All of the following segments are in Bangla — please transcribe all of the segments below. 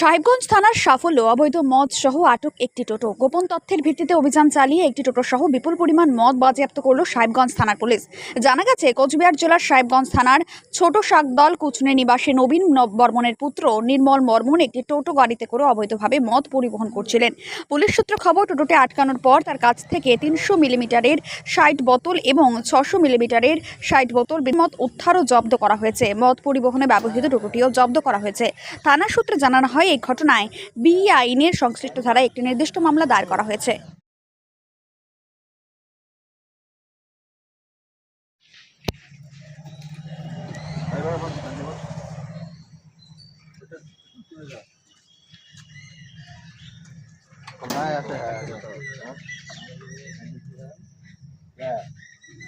সাহেবগঞ্জ থানার সাফল্য অবৈধ মদ সহ আটক একটি টোটো। গোপন তথ্যের ভিত্তিতে অভিযান চালিয়ে একটি টোটো সহ বিপুল পরিমাণ মদ বাজেয়াপ্ত করল সাহেবগঞ্জ থানার পুলিশ। জানা গেছে, কোচবিহার জেলার সাহেবগঞ্জ থানার ছোট শাকদল কুচনে নিবাসী নবীন বর্মনের পুত্র নির্মল বর্মন একটি টোটো গাড়িতে করে অবৈধভাবে মদ পরিবহন করছিলেন। পুলিশ সূত্রে খবর, টোটোটি আটকানোর পর তার কাছ থেকে 300 মিলিমিটারের 60 বোতল এবং 600 মিলিমিটারের 60 বোতল মদ উদ্ধার ও জব্দ করা হয়েছে। মদ পরিবহনে ব্যবহৃত টোটোটিও জব্দ করা হয়েছে। থানা সূত্রে জানানো হয়, এই ঘটনায় বিই আইনের সংশ্লিষ্ট ধারায় একটি নির্দিষ্ট মামলা দায়ের করা হয়েছে।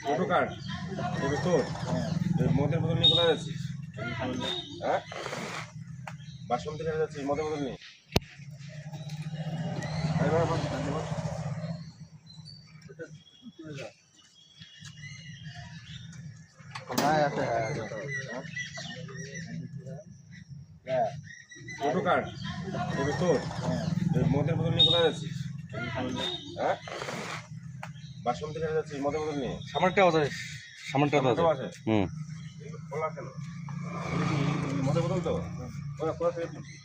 টোটো কার্ড টোটো তোর মদের বোতল নিয়ে কোথায় যাচ্ছিস? হ্যাঁ, বাসন থেকে যাচ্ছিস মদের বোতল নিয়ে? টোটো কার্ড টোটো তোর মদের বোতল নিয়ে কোথায় যাচ্ছিস? হ্যাঁ, বাসন থেকে যাচ্ছিস মদের বোতল নিয়ে? সামনেরটা আছে, সামনেরটা আছে। খোলা কেন? মদের বোতল তো কোথা থেকে তুলছিস?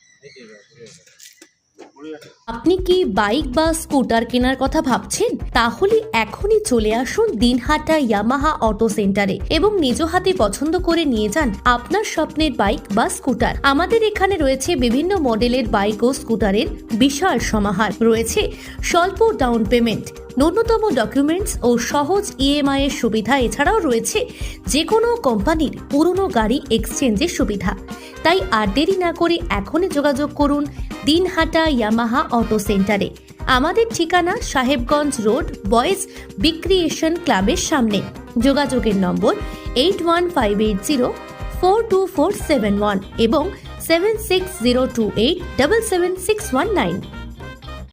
আপনি কি বাইক বা স্কুটার কেনার কথা ভাবছেন? তাহলে এখনই চলে আসুন দিনহাটা ইয়ামাহা অটো সেন্টারে এবং নিজ হাতে পছন্দ করে নিয়ে যান আপনার স্বপ্নের বাইক বা স্কুটার। আমাদের এখানে রয়েছে বিভিন্ন মডেলের বাইক ও স্কুটারের বিশাল সমাহার। রয়েছে স্বল্প ডাউন পেমেন্ট, ন্যূনতম ডকুমেন্টস ও সহজ ইএমআই এর সুবিধা। এছাড়াও রয়েছে যে কোনো কোম্পানির পুরনো গাড়ি এক্সচেঞ্জের সুবিধা। তাই আর দেরি না করে এখনই যোগাযোগ করুন দিনহাটা ইয়ামাহা অটো সেন্টারে। আমাদের ঠিকানা সাহেবগঞ্জ রোড, বয়েজ বিক্রিয়েশন ক্লাবের সামনে। যোগাযোগের নম্বর 8158042471 এবং 7602877619।